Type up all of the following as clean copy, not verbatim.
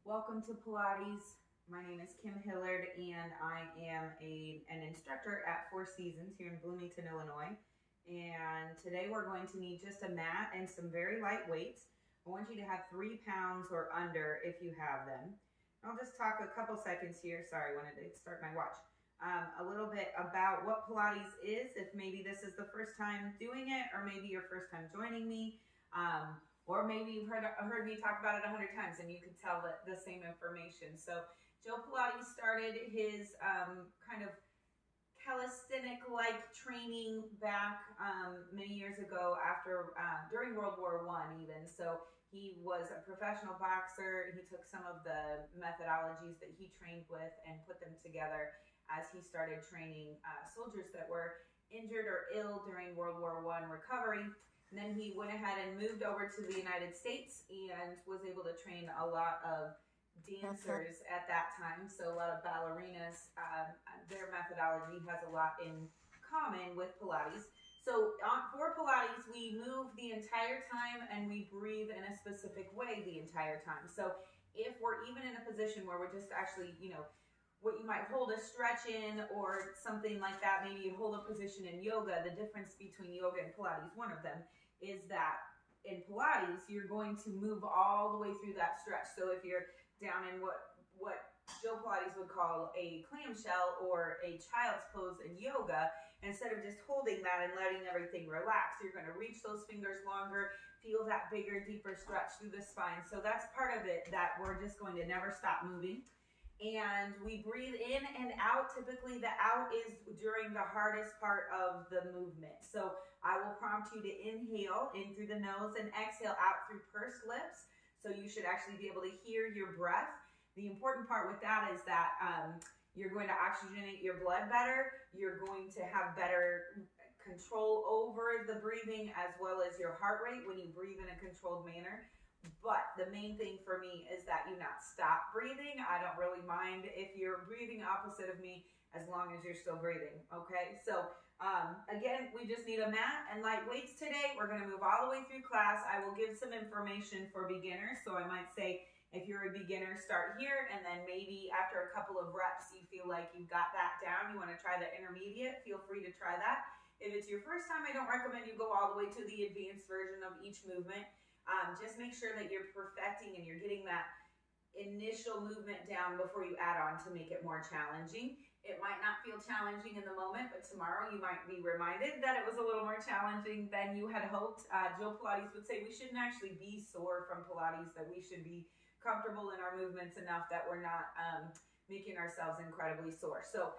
Welcome to Pilates. My name is Kim Hillard and I am an instructor at Four Seasons here in Bloomington, Illinois. And today we're going to need just a mat and some very light weights. I want you to have 3 pounds or under if you have them. I'll just talk a couple seconds here. Sorry, I wanted to start my watch. A little bit about what Pilates is, if maybe this is the first time doing it or maybe your first time joining me. Or maybe you've heard me talk about it 100 times and you could tell the same information. So Joe Pilates started his kind of calisthenic-like training back many years ago during World War I even. So he was a professional boxer. He took some of the methodologies that he trained with and put them together as he started training soldiers that were injured or ill during World War I recovery. And then he went ahead and moved over to the United States and was able to train a lot of dancers at that time. So a lot of ballerinas, their methodology has a lot in common with Pilates. So for Pilates, we move the entire time and we breathe in a specific way the entire time. So if we're even in a position where we're just actually, what you might hold a stretch in or something like that, maybe you hold a position in yoga. The difference between yoga and Pilates, one of them, is that in Pilates, you're going to move all the way through that stretch. So if you're down in what Joe Pilates would call a clamshell or a child's pose in yoga, instead of just holding that and letting everything relax, you're going to reach those fingers longer, feel that bigger, deeper stretch through the spine. So that's part of it, that we're just going to never stop moving. And we breathe in and out. Typically the out is during the hardest part of the movement. So I will prompt you to inhale in through the nose and exhale out through pursed lips. So you should actually be able to hear your breath. The important part with that is that you're going to oxygenate your blood better. You're going to have better control over the breathing as well as your heart rate when you breathe in a controlled manner. But the main thing for me is that you not stop breathing. I don't really mind if you're breathing opposite of me as long as you're still breathing, okay? So again, we just need a mat and light weights today. We're gonna move all the way through class. I will give some information for beginners. So I might say, if you're a beginner, start here, and then maybe after a couple of reps, you feel like you've got that down, you wanna try the intermediate, feel free to try that. If it's your first time, I don't recommend you go all the way to the advanced version of each movement. Just make sure that you're perfecting and you're getting that initial movement down before you add on to make it more challenging. It might not feel challenging in the moment, but tomorrow you might be reminded that it was a little more challenging than you had hoped. Joe Pilates would say we shouldn't actually be sore from Pilates, that we should be comfortable in our movements enough that we're not making ourselves incredibly sore. So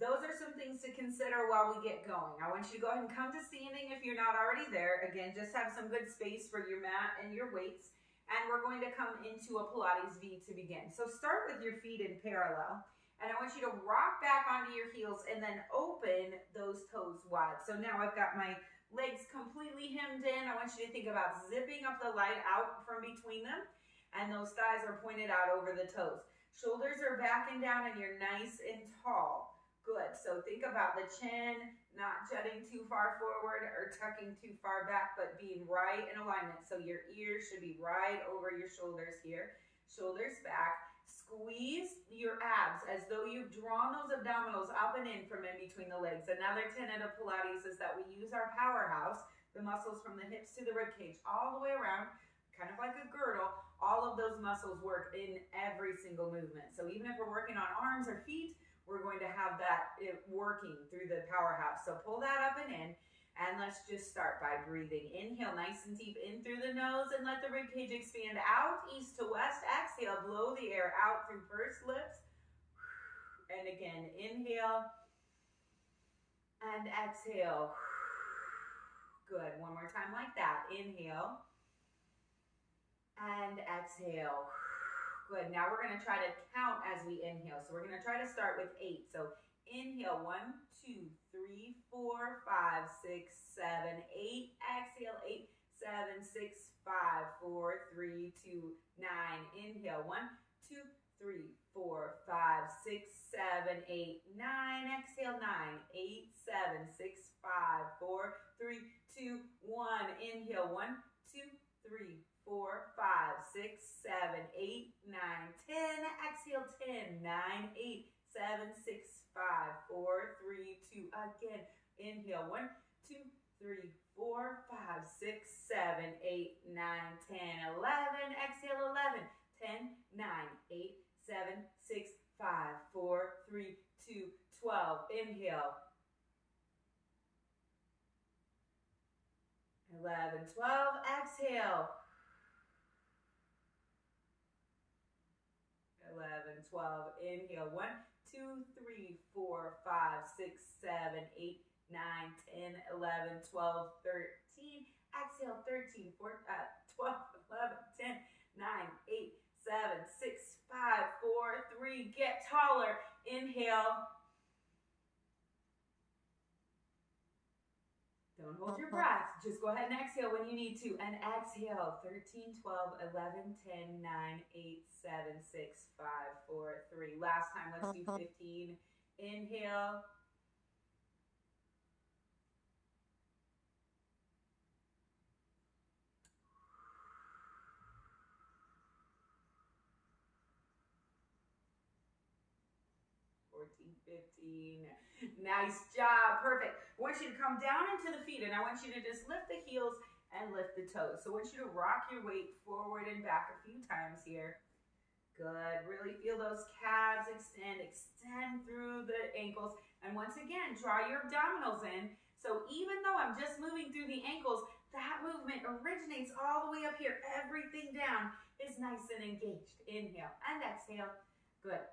those are some things to consider while we get going. I want you to go ahead and come to standing if you're not already there. Again, just have some good space for your mat and your weights. And we're going to come into a Pilates V to begin. So start with your feet in parallel. And I want you to rock back onto your heels and then open those toes wide. So now I've got my legs completely hemmed in. I want you to think about zipping up the light out from between them. And those thighs are pointed out over the toes. Shoulders are back and down and you're nice and tall. Good. So think about the chin not jutting too far forward or tucking too far back, but being right in alignment. So your ears should be right over your shoulders here. Shoulders back. Squeeze your abs as though you've drawn those abdominals up and in from in between the legs. Another tenet of Pilates is that we use our powerhouse, the muscles from the hips to the rib cage, all the way around, kind of like a girdle. All of those muscles work in every single movement. So even if we're working on arms or feet, we're going to have that working through the powerhouse. So pull that up and in, and let's just start by breathing. Inhale nice and deep in through the nose and let the rib cage expand out, east to west. Exhale, blow the air out through pursed lips. And again, inhale and exhale. Good, one more time like that. Inhale and exhale. Good, now we're gonna try to count as we inhale. So we're gonna try to start with 8. So inhale, 1, 2, 3, 4, 5, 6, 7, 8. Exhale, 8, 7, 6, 5, 4, 3, 2, 9. Inhale, 1, 2, 3, 4, 5, 6, 7, 8, 9. Exhale, 9, 8, 7, 6, 5, 4, 3, 2, 1. Inhale, 1, 2, 3, 4, 5, 6, 7, 8, 9, 10. 3, 4, 5, 6, 7, 8, 9, 10, 11. Exhale, 11. 10, 9, 8, 7, 6, 5, 4, 3, 2, 12. Inhale. 11, 12. Exhale. 11, 12. Inhale. 1, 2, 3, 4, 5, 6, 7, 8, 9, 10, 11, 12, 13. Exhale, 13, 14, 12, 11, 10, 9, 8, 7, 6, 5, 4, 3. Get taller. Inhale. Don't hold your breath. Just go ahead and exhale when you need to. And exhale. 13, 12, 11, 10, 9, 8, 7, 6, 5, 4, 3. Last time, let's do 15. Inhale. Nice job. Perfect. I want you to come down into the feet, and I want you to just lift the heels and lift the toes. So I want you to rock your weight forward and back a few times here. Good. Really feel those calves extend. Extend through the ankles. And once again, draw your abdominals in. So even though I'm just moving through the ankles, that movement originates all the way up here. Everything down is nice and engaged. Inhale and exhale. Good.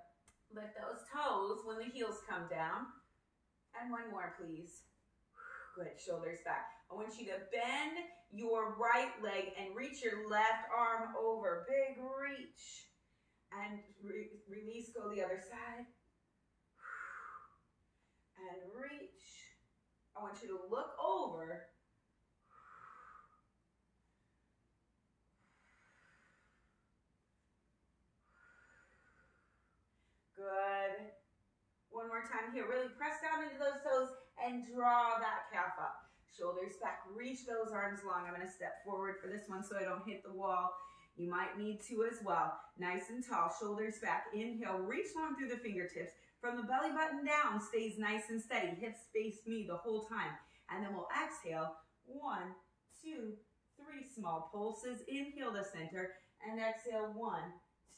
Lift those toes when the heels come down. And one more, please. Good, shoulders back. I want you to bend your right leg and reach your left arm over. Big reach. And release, go the other side. And reach. I want you to look over. Good. One more time here. Really press down into those toes and draw that calf up. Shoulders back. Reach those arms long. I'm going to step forward for this one so I don't hit the wall. You might need to as well. Nice and tall. Shoulders back. Inhale. Reach long through the fingertips. From the belly button down, stays nice and steady. Hips face me the whole time. And then we'll exhale. 1, 2, 3. Small pulses. Inhale to center. And exhale. 1,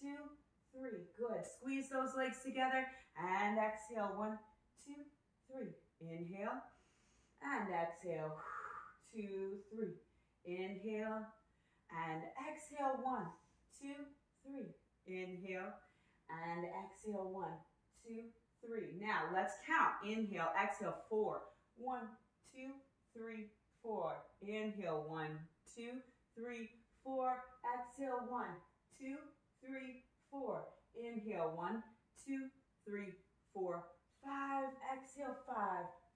2, 3. Good. Squeeze those legs together. And exhale. 1, 2, 3. Inhale. And exhale. 2, 3. Inhale. And exhale. 1, 2, 3. Inhale. And exhale. 1, 2, 3. Now let's count. Inhale. Exhale. 4. 1, 2, 3, 4. Inhale. 1, 2, 3, 4. Exhale. 1, 2, 3, 4. Inhale. 1, 2, 3, 4, 5. Exhale. 5,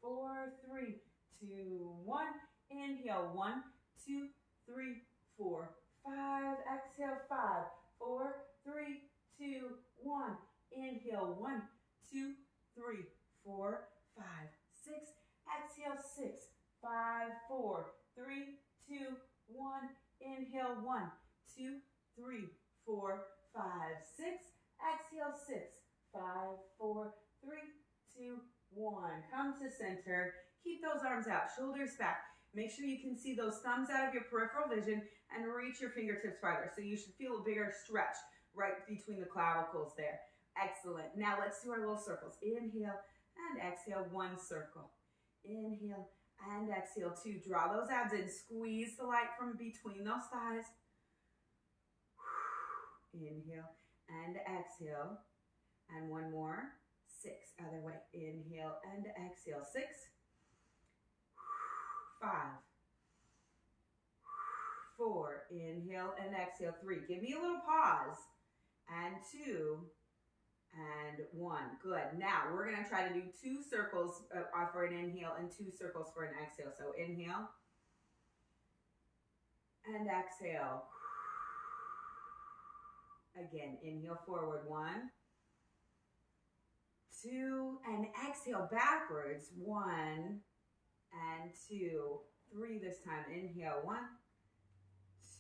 4, 3, 2, 1. Inhale. 1, 2, 3, 4, 5. Exhale. 5, 4, 3, 2, 1. Inhale. 1, 2, 3, 4, 5, 6. Exhale. 6, 5, 4, 3, 2, 1. Inhale. 1, 2, 3, 4, 5, 6. Exhale. 6, 5, 4, 3, 2, 1. Come to center. Keep those arms out. Shoulders back. Make sure you can see those thumbs out of your peripheral vision and reach your fingertips farther. So you should feel a bigger stretch right between the clavicles there. Excellent. Now let's do our little circles. Inhale and exhale. 1 circle. Inhale and exhale. 2. Draw those abs in. Squeeze the light from between those thighs. Inhale and exhale. And 1 more. 6. Other way. Inhale and exhale. 6. 5. 4. Inhale and exhale. 3. Give me a little pause. And 2. And 1. Good. Now we're going to try to do 2 circles for an inhale and 2 circles for an exhale. So inhale and exhale. Again, inhale forward. 1, 2, and exhale backwards. 1 and 2. 3 this time. Inhale. 1,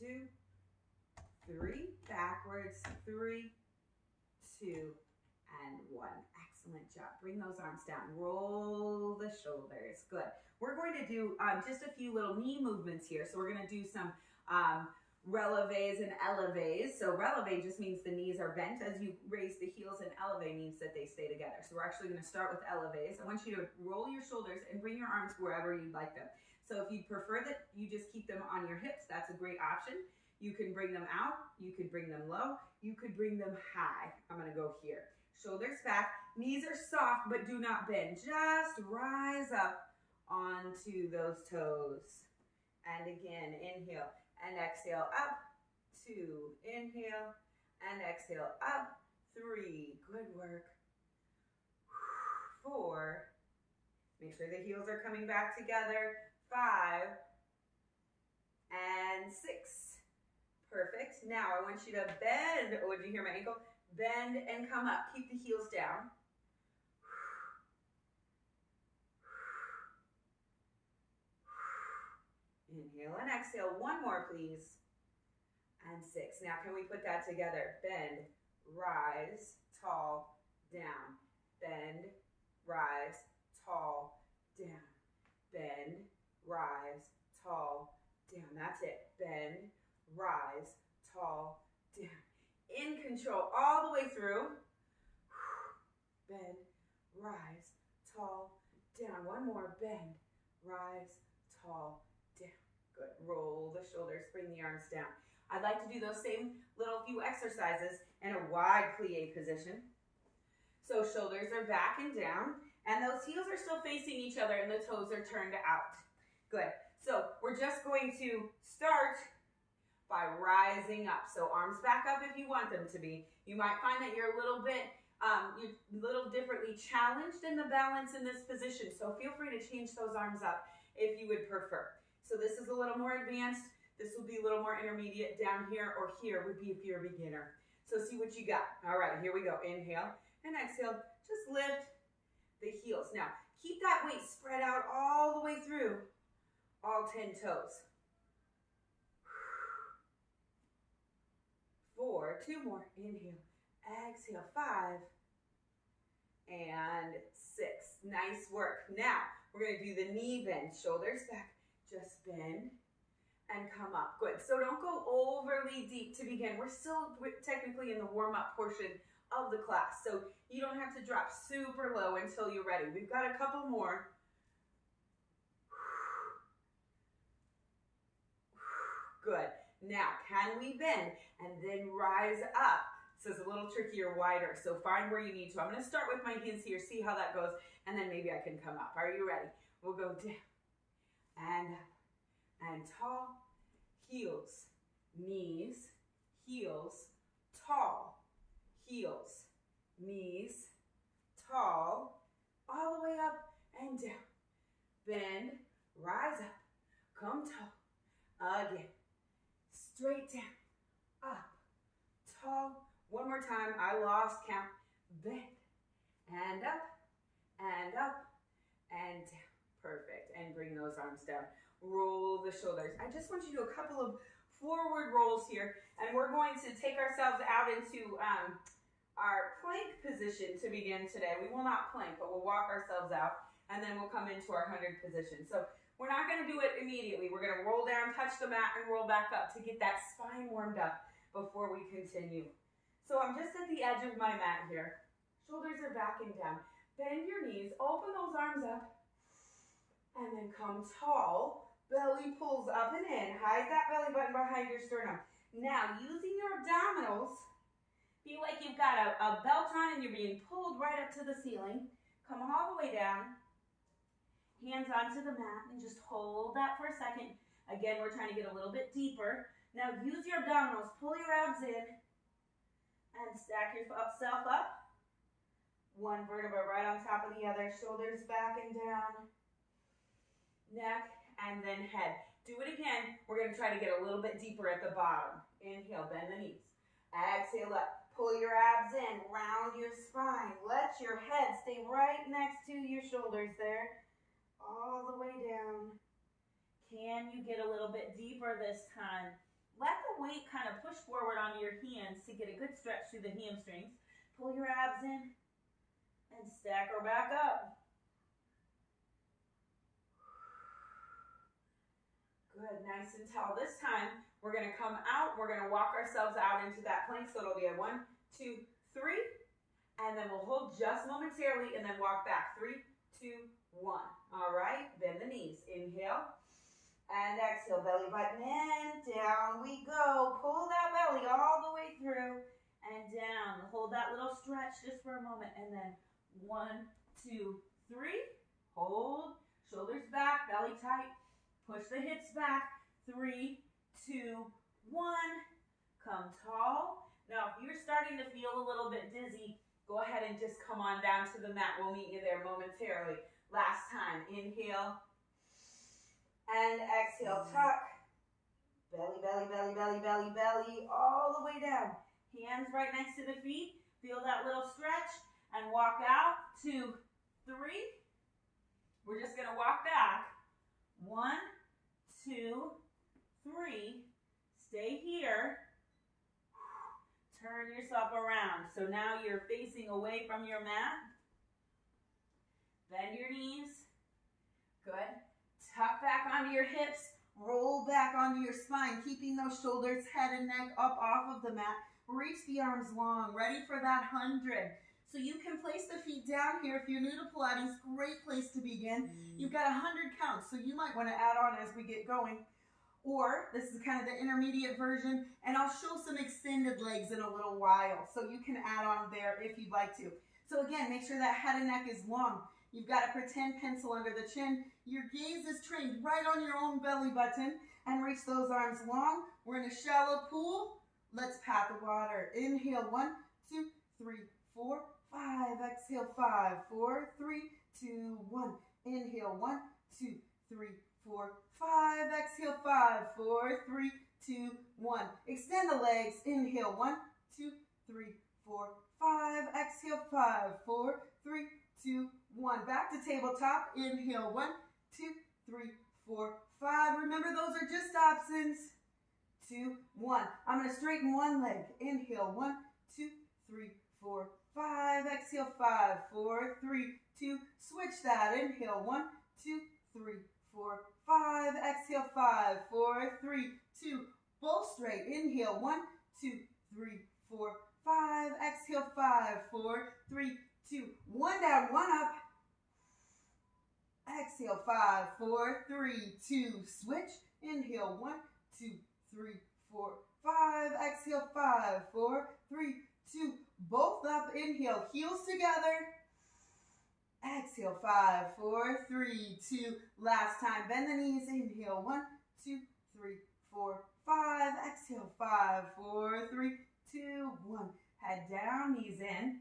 2, 3. Backwards. 3, 2, and 1. Excellent job. Bring those arms down. Roll the shoulders. Good. we're going to do just a few little knee movements here. So we're going to do some releves and eleves. So releve just means the knees are bent as you raise the heels, and eleve means that they stay together. So we're actually going to start with eleves. I want you to roll your shoulders and bring your arms wherever you'd like them. So if you prefer that you just keep them on your hips, that's a great option. You can bring them out, you could bring them low, you could bring them high. I'm going to go here. Shoulders back, knees are soft but do not bend. Just rise up onto those toes. And again, inhale and exhale up, 2, inhale and exhale up, 3, good work, 4, make sure the heels are coming back together, 5, and 6, perfect. Now I want you to bend, oh, did you hear my ankle? Bend and come up, keep the heels down. Inhale and exhale. One more, please. And 6. Now, can we put that together? Bend, rise, tall, down. Bend, rise, tall, down. Bend, rise, tall, down. That's it. Bend, rise, tall, down. In control all the way through. Bend, rise, tall, down. One more. Bend, rise, tall, down. Good. Roll the shoulders, bring the arms down. I'd like to do those same little few exercises in a wide plie position. So shoulders are back and down, and those heels are still facing each other and the toes are turned out. Good. So we're just going to start by rising up. So arms back up if you want them to be. You might find that you're a little differently challenged in the balance in this position. So feel free to change those arms up if you would prefer. So this is a little more advanced. This will be a little more intermediate. Down here or here would be if you're a beginner. So see what you got. All right, here we go. Inhale and exhale. Just lift the heels. Now, keep that weight spread out all the way through all 10 toes. 4, 2 more. Inhale, exhale, 5, and 6. Nice work. Now, we're going to do the knee bend. Shoulders back. Just bend and come up. Good. So don't go overly deep to begin. We're still technically in the warm-up portion of the class. So you don't have to drop super low until you're ready. We've got a couple more. Good. Now, can we bend and then rise up? This is a little trickier, wider. So find where you need to. I'm going to start with my hands here, see how that goes, and then maybe I can come up. Are you ready? We'll go down. And up, and tall, heels, knees, heels, tall, heels, knees, tall, all the way up and down. Bend, rise up, come tall, again, straight down, up, tall, one more time, I lost count, bend, and up, and up, and down. Perfect. And bring those arms down. Roll the shoulders. I just want you to do a couple of forward rolls here. And we're going to take ourselves out into our plank position to begin today. We will not plank, but we'll walk ourselves out. And then we'll come into our 100 position. So we're not going to do it immediately. We're going to roll down, touch the mat, and roll back up to get that spine warmed up before we continue. So I'm just at the edge of my mat here. Shoulders are back and down. Bend your knees. Open those arms up. And then come tall, belly pulls up and in. Hide that belly button behind your sternum. Now, using your abdominals, feel like you've got a belt on and you're being pulled right up to the ceiling. Come all the way down. Hands onto the mat and just hold that for a second. Again, we're trying to get a little bit deeper. Now, use your abdominals. Pull your abs in and stack yourself up. One vertebra right on top of the other. Shoulders back and down. Neck, and then head. Do it again. We're going to try to get a little bit deeper at the bottom. Inhale, bend the knees. Exhale up. Pull your abs in. Round your spine. Let your head stay right next to your shoulders there. All the way down. Can you get a little bit deeper this time? Let the weight kind of push forward onto your hands to get a good stretch through the hamstrings. Pull your abs in and stack her back up. nice and tall. This time, we're going to come out. We're going to walk ourselves out into that plank. So it'll be a 1, 2, 3. And then we'll hold just momentarily and then walk back. 3, 2, 1. All right. Bend the knees. Inhale. And exhale. Belly button in. Down we go. Pull that belly all the way through. And down. Hold that little stretch just for a moment. And then 1, 2, 3. Hold. Shoulders back. Belly tight. Push the hips back. 3, 2, 1. Come tall. Now, if you're starting to feel a little bit dizzy, go ahead and just come on down to the mat. We'll meet you there momentarily. Last time. Inhale. And exhale. Tuck. Belly, belly, belly, belly, belly, belly. All the way down. Hands right next to the feet. Feel that little stretch. And walk out. 2, 3. We're just going to walk back. 1, 2, 3. Stay here. Turn yourself around. So now you're facing away from your mat. Bend your knees. Good. Tuck back onto your hips. Roll back onto your spine, keeping those shoulders, head, and neck up off of the mat. Reach the arms long. Ready for that 100. So you can place the feet down here. If you're new to Pilates, great place to begin. You've got 100 counts, so you might want to add on as we get going. Or this is kind of the intermediate version, and I'll show some extended legs in a little while, so you can add on there if you'd like to. So again, make sure that head and neck is long. You've got a pretend pencil under the chin. Your gaze is trained right on your own belly button, and reach those arms long. We're in a shallow pool. Let's pat the water. Inhale, 1, 2, 3, 4, 5. Exhale, 5, 4, 3, 2, 1. Inhale, 1, 2, 3, 4, 5. Exhale, 5, 4, 3, 2, 1. Extend the legs. Inhale, 1, 2, 3, 4, 5. Exhale, 5, 4, 3, 2, 1. Back to tabletop. Inhale, 1, 2, 3, 4, 5. Remember, those are just options. 2, 1. I'm going to straighten one leg. Inhale, 1, 2, 3, 4, 5. Exhale, 5, 4, 3, 2. Switch that. Inhale, 1, 2, 3, 4, 5. Exhale, 5, 4, 3, 2. Both straight. Inhale, 1, 2, 3, 4, 5. Exhale, 5, 4, 3, 2. One down, one up. Exhale, 5, 4, 3, 2. Switch. Inhale, 1, 2, 3, 4, 5. Exhale, 5, 4, 3, 2. Both up. Inhale, heels together. Exhale, 5, 4, 3, 2. Last time. Bend the knees. Inhale, 1, 2, 3, 4, 5. Exhale, 5, 4, 3, 2, 1. Head down, knees in.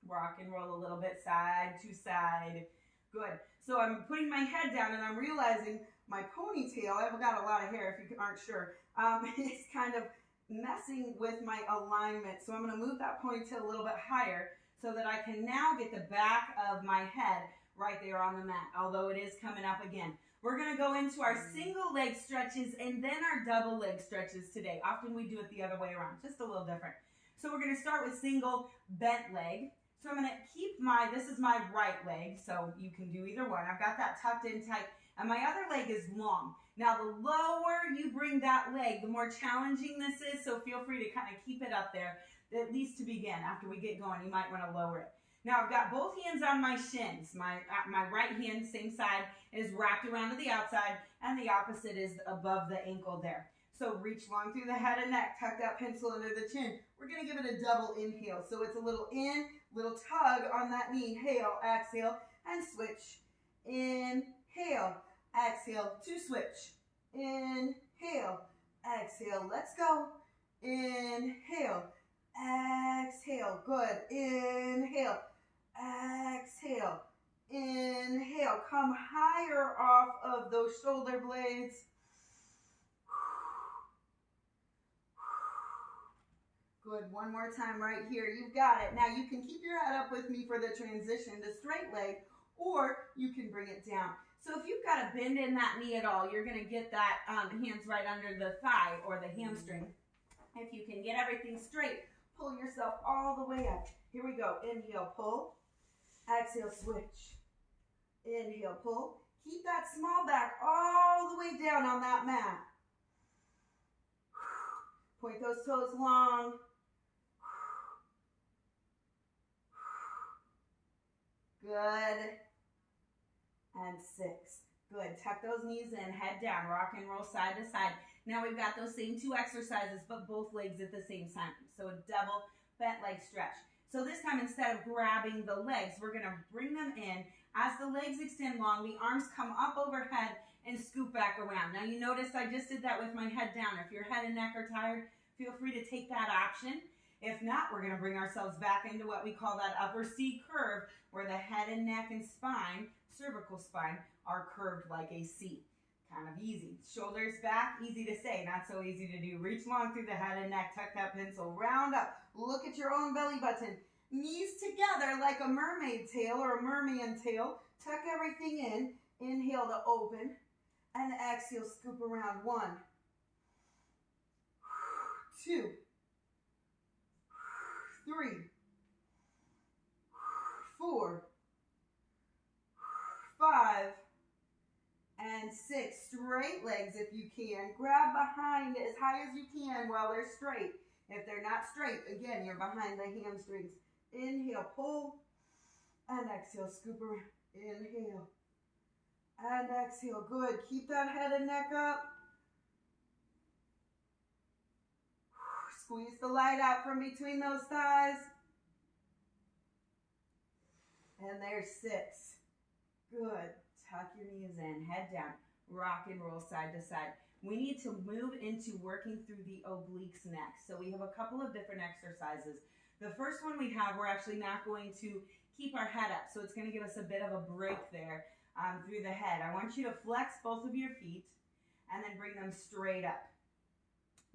Rock and roll a little bit, side to side. Good. So I'm putting my head down and I'm realizing my ponytail, I've got a lot of hair if you aren't sure, it's kind of messing with my alignment. So I'm going to move that ponytail a little bit higher so that I can now get the back of my head right there on the mat, although it is coming up again. We're going to go into our single leg stretches and then our double leg stretches today. Often we do it the other way around, just a little different. So we're going to start with single bent leg. So I'm going to keep this is my right leg, so you can do either one. I've got that tucked in tight, and my other leg is long. Now, the lower you bring that leg, the more challenging this is, so feel free to kind of keep it up there, at least to begin. After we get going, you might want to lower it. Now, I've got both hands on my shins. My right hand, same side, is wrapped around to the outside, and the opposite is above the ankle there. So reach long through the head and neck, tuck that pencil under the chin. We're going to give it a double inhale. So it's a little in, little tug on that knee. Inhale, exhale, and switch. Inhale, exhale, to switch. Inhale, exhale, let's go. Inhale, exhale, good. Inhale, exhale, inhale. Come higher off of those shoulder blades. Good, one more time right here. You've got it. Now you can keep your head up with me for the transition to straight leg, or you can bring it down. So if you've got a bend in that knee at all, you're going to get that hands right under the thigh or the hamstring. If you can get everything straight, pull yourself all the way up. Here we go. Inhale, pull. Exhale, switch. Inhale, pull. Keep that small back all the way down on that mat. Point those toes long. Good. And 6. Good. Tuck those knees in, head down, rock and roll side to side. Now we've got those same 2 exercises, but both legs at the same time. So a double bent leg stretch. So this time, instead of grabbing the legs, we're going to bring them in. As the legs extend long, the arms come up overhead and scoop back around. Now you notice I just did that with my head down. If your head and neck are tired, feel free to take that option. If not, we're going to bring ourselves back into what we call that upper C curve, where the head and neck and spine, cervical spine, are curved like a C. Kind of easy. Shoulders back, easy to say, not so easy to do. Reach long through the head and neck, tuck that pencil, round up. Look at your own belly button. Knees together like a mermaid tail or a merman tail. Tuck everything in. Inhale to open. And exhale, scoop around. 1, 2, 3, 4, 5, and 6. Straight legs if you can. Grab behind as high as you can while they're straight. If they're not straight, again, you're behind the hamstrings. Inhale, pull, and exhale, scoop around. Inhale, and exhale. Good. Keep that head and neck up. Squeeze the light out from between those thighs. And there's 6. Good. Tuck your knees in, head down, rock and roll side to side. We need to move into working through the obliques next. So we have a couple of different exercises. The first one we have, we're actually not going to keep our head up. So it's going to give us a bit of a break there through the head. I want you to flex both of your feet and then bring them straight up,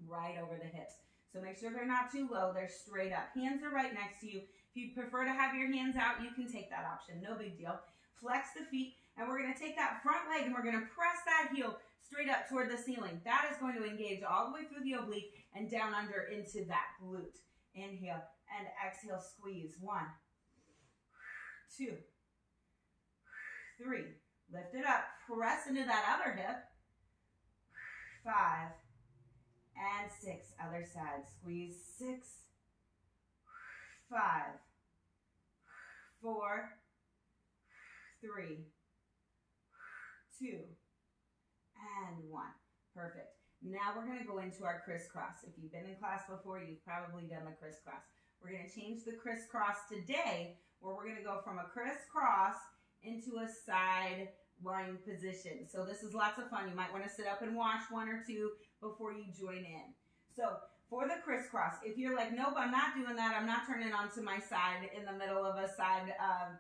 right over the hips. So make sure they're not too low, they're straight up. Hands are right next to you. If you prefer to have your hands out, you can take that option, no big deal. Flex the feet, and we're going to take that front leg and we're going to press that heel straight up toward the ceiling. That is going to engage all the way through the oblique and down under into that glute. Inhale and exhale, squeeze. 1, 2, 3. Lift it up, press into that other hip. 5 and 6. Other side. Squeeze. 6, 5, 4, 3, 2, and 1. Perfect. Now we're going to go into our crisscross. If you've been in class before, you've probably done the crisscross. We're going to change the crisscross today, where we're going to go from a crisscross into a side lying position. So this is lots of fun. You might want to sit up and watch 1 or 2 before you join in. So for the crisscross, if you're like, nope, I'm not doing that, I'm not turning onto my side in the middle of a side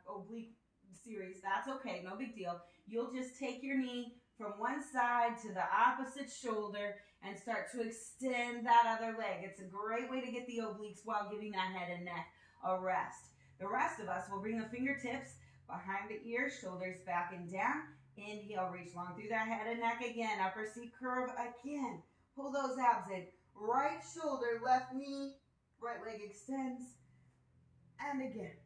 oblique series, that's okay, no big deal. You'll just take your knee from one side to the opposite shoulder and start to extend that other leg. It's a great way to get the obliques while giving that head and neck a rest. The rest of us will bring the fingertips behind the ears, shoulders back and down. Inhale, reach long through that head and neck again. Upper C curve again. Pull those abs in. Right shoulder, left knee, right leg extends. And again.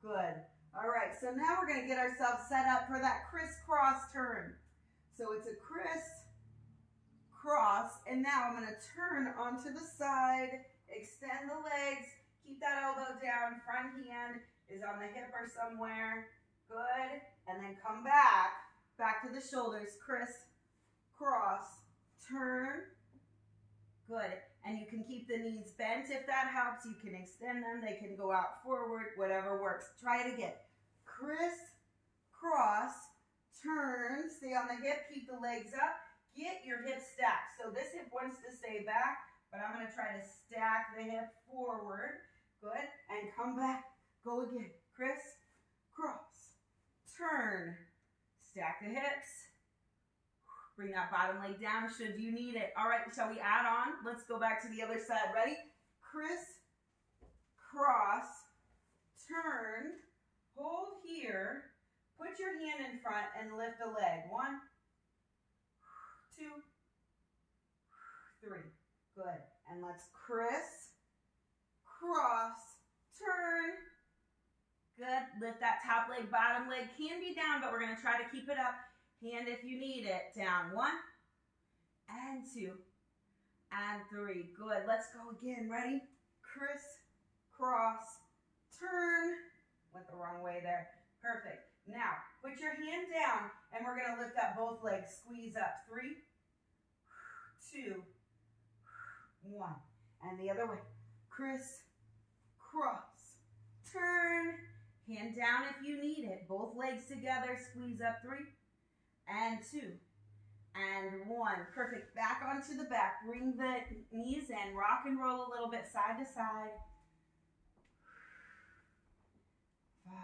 Good. All right, so now we're going to get ourselves set up for that crisscross turn. So it's a cross, and now I'm going to turn onto the side, extend the legs, keep that elbow down, front hand is on the hip or somewhere. Good. And then come back to the shoulders, cross, turn. Good. And you can keep the knees bent if that helps. You can extend them. They can go out forward, whatever works. Try it again. Cross, turn, stay on the hip, keep the legs up. Get your hips stacked. So this hip wants to stay back, but I'm going to try to stack the hip forward. Good. And come back. Go again. Cross, turn, stack the hips. Bring that bottom leg down should you need it. All right, shall we add on? Let's go back to the other side. Ready? Cross, turn, hold here, put your hand in front and lift the leg. 1, 2, 3. Good. And let's cross, turn. Good. Lift that top leg, bottom leg can be down, but we're going to try to keep it up. Hand if you need it. Down. 1 and 2 and 3. Good. Let's go again. Ready? Crisscross. Turn. Went the wrong way there. Perfect. Now, put your hand down, and we're going to lift up both legs. Squeeze up. 3, 2, 1. And the other way. Crisscross. Turn. Hand down if you need it. Both legs together. Squeeze up. 3 and 2 and 1. Perfect. Back onto the back. Bring the knees in. Rock and roll a little bit side to side. 5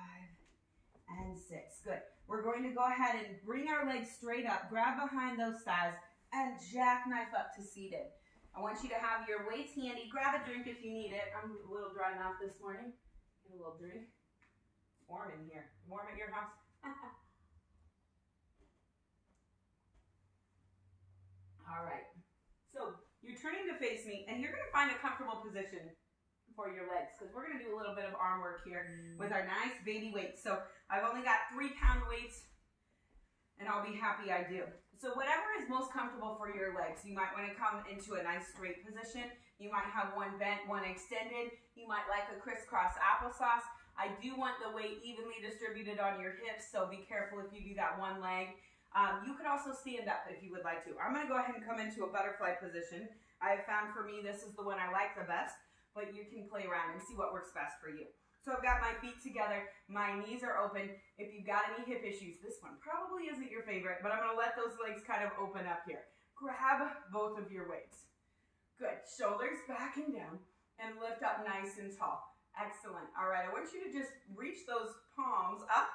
and 6. Good. We're going to go ahead and bring our legs straight up. Grab behind those thighs and jackknife up to seated. I want you to have your weights handy. Grab a drink if you need it. I'm a little dry mouth this morning. Get a little drink. It's warm in here. Warm at your house? All right. So you're turning to face me, and you're going to find a comfortable position for your legs, because we're going to do a little bit of arm work here with our nice baby weights. So I've only got 3-pound weights, and I'll be happy I do. So whatever is most comfortable for your legs, you might want to come into a nice straight position. You might have one bent, one extended. You might like a crisscross applesauce. I do want the weight evenly distributed on your hips, so be careful if you do that one leg. You could also stand up if you would like to. I'm going to go ahead and come into a butterfly position. I have found for me this is the one I like the best, but you can play around and see what works best for you. So I've got my feet together, my knees are open. If you've got any hip issues, this one probably isn't your favorite, but I'm going to let those legs kind of open up here. Grab both of your weights. Good. Shoulders back and down, and lift up nice and tall. Excellent. All right, I want you to just reach those palms up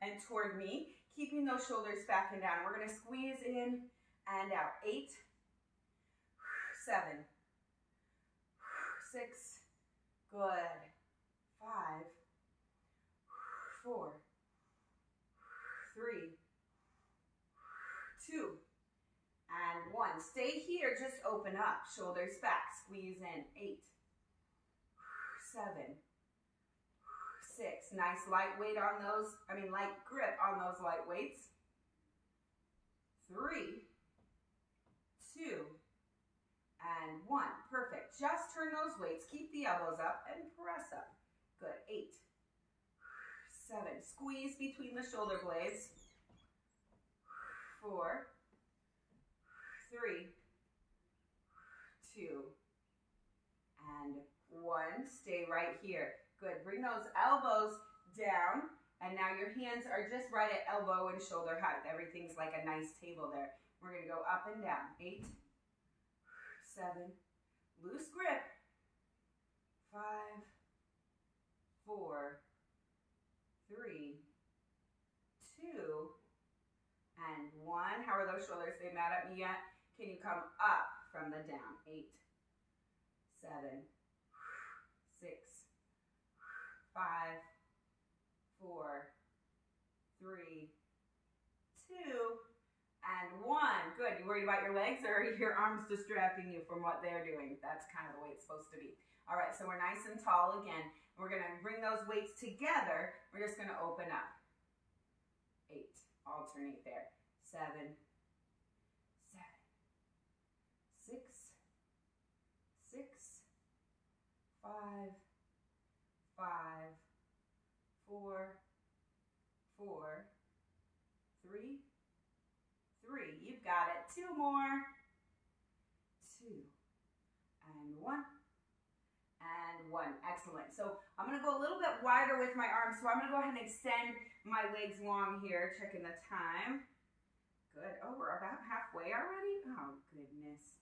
and toward me, keeping those shoulders back and down. We're going to squeeze in and out. 8, 7, 6, good. 5, 4, 3, 2, and 1. Stay here, just open up. Shoulders back, squeeze in. 8, 7, 6. Nice light weight on those, light grip on those light weights. 3, 2, and 1. Perfect. Just turn those weights. Keep the elbows up and press up. Good. 8, 7. Squeeze between the shoulder blades. 4, 3, 2, and 1. Stay right here. Good. Bring those elbows down, and now your hands are just right at elbow and shoulder height. Everything's like a nice table there. We're going to go up and down. 8, 7, loose grip. 5, 4, 3, 2, and 1. How are those shoulders? They mad at me yet? Can you come up from the down? 8, 7, 6, 5, 4, 3, 2, and 1. Good. You worried about your legs, or are your arms distracting you from what they're doing? That's kind of the way it's supposed to be. All right, so we're nice and tall again. We're going to bring those weights together. We're just going to open up. 8. Alternate there. 7, 7, 6, 6, 5, 5, 4, 4, 3, 3. You've got it. 2 more. 2, and 1, and 1. Excellent. So I'm going to go a little bit wider with my arms. So I'm going to go ahead and extend my legs long here. Checking the time. Good. Oh, we're about halfway already. Oh, goodness.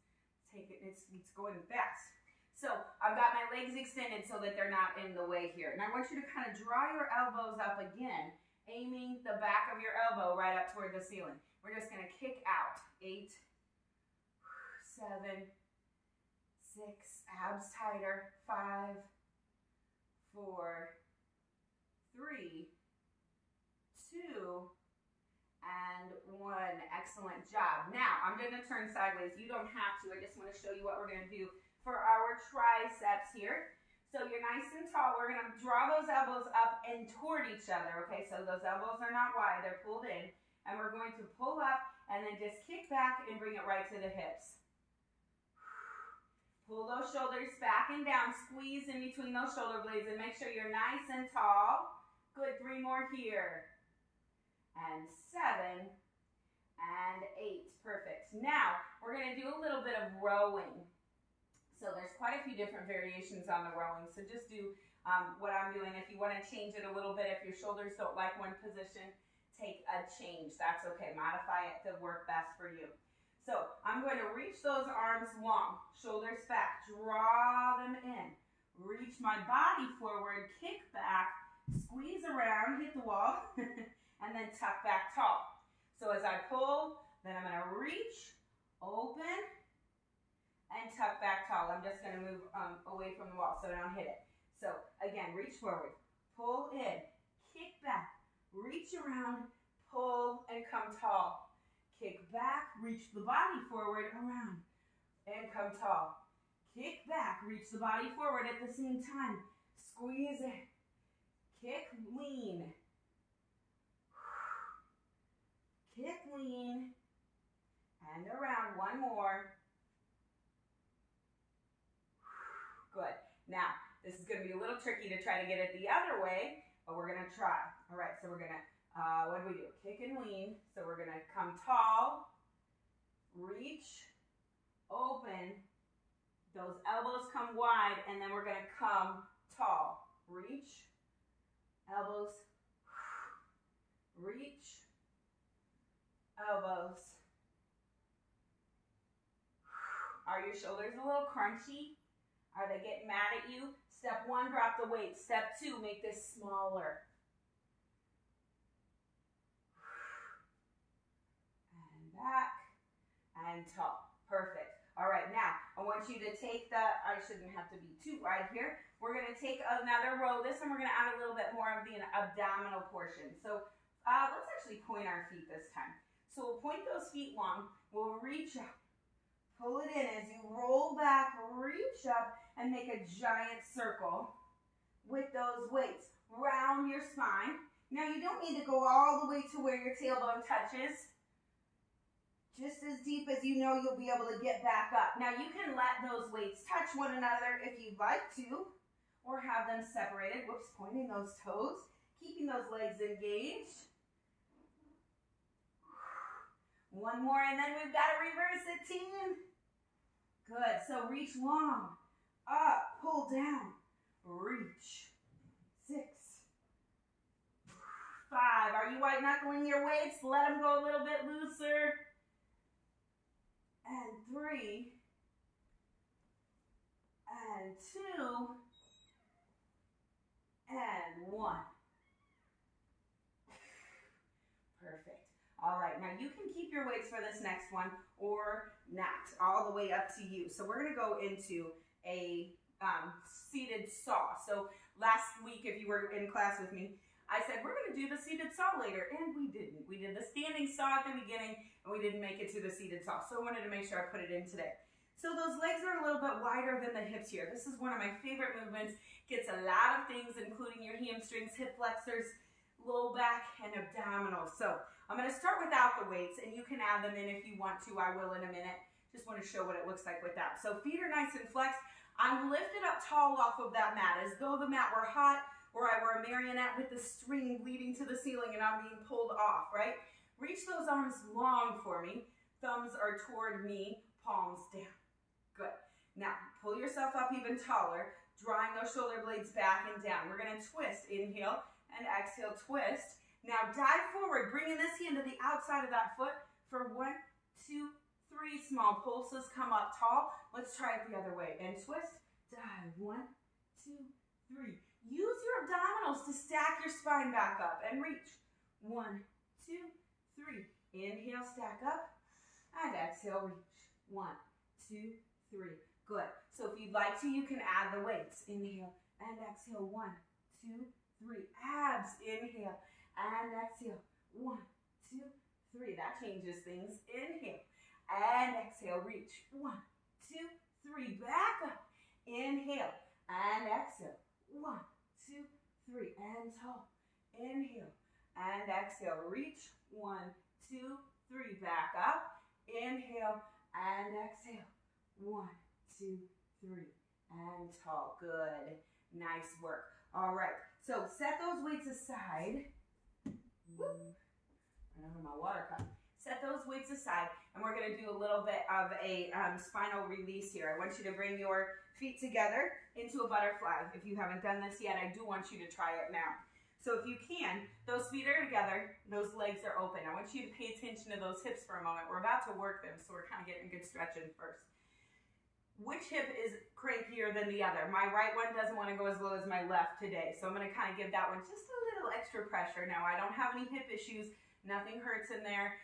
Take it. It's going fast. So I've got my legs extended so that they're not in the way here. And I want you to kind of draw your elbows up again, aiming the back of your elbow right up toward the ceiling. We're just going to kick out. 8, 7, 6, abs tighter. 5, 4, 3, 2, and 1. Excellent job. Now, I'm going to turn sideways. You don't have to. I just want to show you what we're going to do for our triceps here. So you're nice and tall. We're going to draw those elbows up and toward each other. Okay, so those elbows are not wide. They're pulled in. And we're going to pull up and then just kick back and bring it right to the hips. Pull those shoulders back and down. Squeeze in between those shoulder blades and make sure you're nice and tall. Good, 3 more here. And 7 and 8. Perfect. Now, we're going to do a little bit of rowing. So there's quite a few different variations on the rowing. So just do what I'm doing. If you want to change it a little bit, if your shoulders don't like one position, take a change. That's okay. Modify it to work best for you. So I'm going to reach those arms long, shoulders back, draw them in. Reach my body forward, kick back, squeeze around, hit the wall, and then tuck back tall. So as I pull, then I'm going to reach, open, and tuck back tall. I'm just going to move away from the wall so I don't hit it. So again, reach forward, pull in, kick back, reach around, pull, and come tall. Kick back, reach the body forward, around, and come tall. Kick back, reach the body forward at the same time. Squeeze it. Kick, lean. Kick, lean. And around. One more. Good. Now, this is going to be a little tricky to try to get it the other way, but we're going to try. All right, so we're going to what do? Kick and lean. So we're going to come tall, reach, open. Those elbows come wide, and then we're going to come tall. Reach, elbows, reach, elbows. Are your shoulders a little crunchy? Are they getting mad at you? Step 1, drop the weight. Step 2, make this smaller. Back and tall. Perfect. All right, now I want you to take I shouldn't have to be too wide here. We're going to take another row. This one we're going to add a little bit more of the abdominal portion. So let's actually point our feet this time. So we'll point those feet long. We'll reach up. Pull it in as you roll back, reach up, and make a giant circle with those weights. Round your spine. Now you don't need to go all the way to where your tailbone touches. Just as deep as you know you'll be able to get back up. Now you can let those weights touch one another if you'd like to, or have them separated. Whoops, pointing those toes, keeping those legs engaged. One more, and then we've got to reverse it, team. Good, so reach long, up, pull down, reach. 6, 5, are you white knuckling your weights? Let them go a little bit looser. And 3, and 2, and 1. Perfect. All right, now you can keep your weights for this next one or not, all the way up to you. So we're going to go into a seated saw. So last week, if you were in class with me, I said, we're going to do the seated saw later, and we didn't. We did the standing saw at the beginning, and we didn't make it to the seated saw. So I wanted to make sure I put it in today. So those legs are a little bit wider than the hips here. This is one of my favorite movements. Gets a lot of things, including your hamstrings, hip flexors, low back, and abdominals. So I'm going to start without the weights, and you can add them in if you want to. I will in a minute. Just want to show what it looks like without. So feet are nice and flexed. I'm lifted up tall off of that mat as though the mat were hot, or I were a marionette with the string leading to the ceiling and I'm being pulled off, right? Reach those arms long for me. Thumbs are toward me, palms down. Good. Now, pull yourself up even taller, drawing those shoulder blades back and down. We're going to twist. Inhale and exhale, twist. Now, dive forward, bringing this hand to the outside of that foot for 1, 2, 3. Small pulses, come up tall. Let's try it the other way. And twist, dive. 1, 2, 3. Use your abdominals to stack your spine back up and reach. 1, 2, 3. Inhale, stack up, and exhale, reach. 1, 2, 3. Good. So if you'd like to, you can add the weights. Inhale and exhale. 1, 2, 3. Abs. Inhale and exhale. 1, 2, 3. That changes things. Inhale and exhale. Reach. 1, 2, 3. Back up. Inhale and exhale. 1, 2, 3. And tall. Inhale and exhale. Reach. 1, 2, 3. Back up. Inhale and exhale. 1, 2, 3. And tall. Good. Nice work. All right. So set those weights aside. Whoop. I don't have my water cup. Set those weights aside, and we're going to do a little bit of a spinal release here. I want you to bring your feet together into a butterfly. If you haven't done this yet, I do want you to try it now. So if you can, those feet are together, those legs are open. I want you to pay attention to those hips for a moment. We're about to work them, so we're kind of getting a good stretch in first. Which hip is crankier than the other? My right one doesn't want to go as low as my left today, so I'm going to kind of give that one just a little extra pressure. Now, I don't have any hip issues. Nothing hurts in there.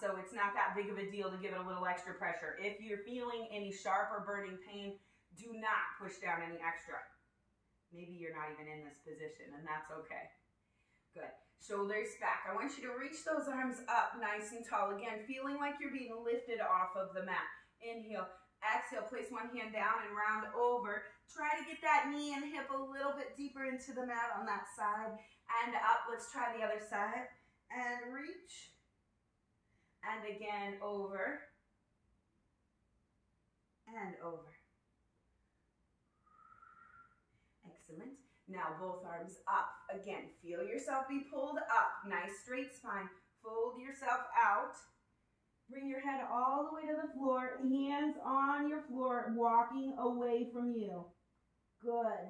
So it's not that big of a deal to give it a little extra pressure. If you're feeling any sharp or burning pain, do not push down any extra. Maybe you're not even in this position, and that's okay. Good. Shoulders back. I want you to reach those arms up nice and tall. Again, feeling like you're being lifted off of the mat. Inhale. Exhale. Place one hand down and round over. Try to get that knee and hip a little bit deeper into the mat on that side. And up. Let's try the other side. And reach. And again, over, and over. Excellent. Now both arms up. Again, feel yourself be pulled up. Nice straight spine. Fold yourself out. Bring your head all the way to the floor. Hands on your floor, walking away from you. Good.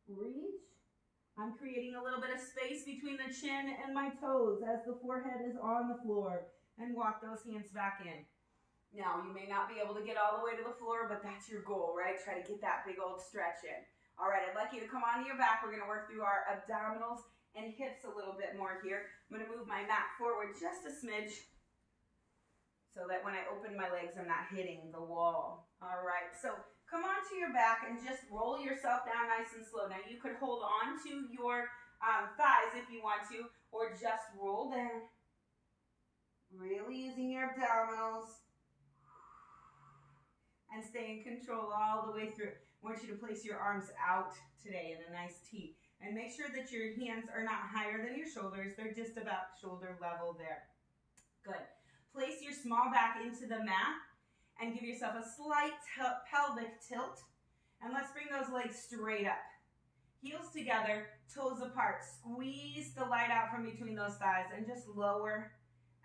Reach. I'm creating a little bit of space between the chin and my toes as the forehead is on the floor. And walk those hands back in. Now, you may not be able to get all the way to the floor, but that's your goal, right? Try to get that big old stretch in. All right, I'd like you to come onto your back. We're going to work through our abdominals and hips a little bit more here. I'm going to move my mat forward just a smidge so that when I open my legs, I'm not hitting the wall. All right, so come onto your back and just roll yourself down nice and slow. Now, you could hold on to your thighs if you want to, or just roll down. Really using your abdominals and stay in control all the way through. I want you to place your arms out today in a nice T. And make sure that your hands are not higher than your shoulders. They're just about shoulder level there. Good. Place your small back into the mat and give yourself a slight pelvic tilt. And let's bring those legs straight up. Heels together, toes apart. Squeeze the light out from between those thighs and just lower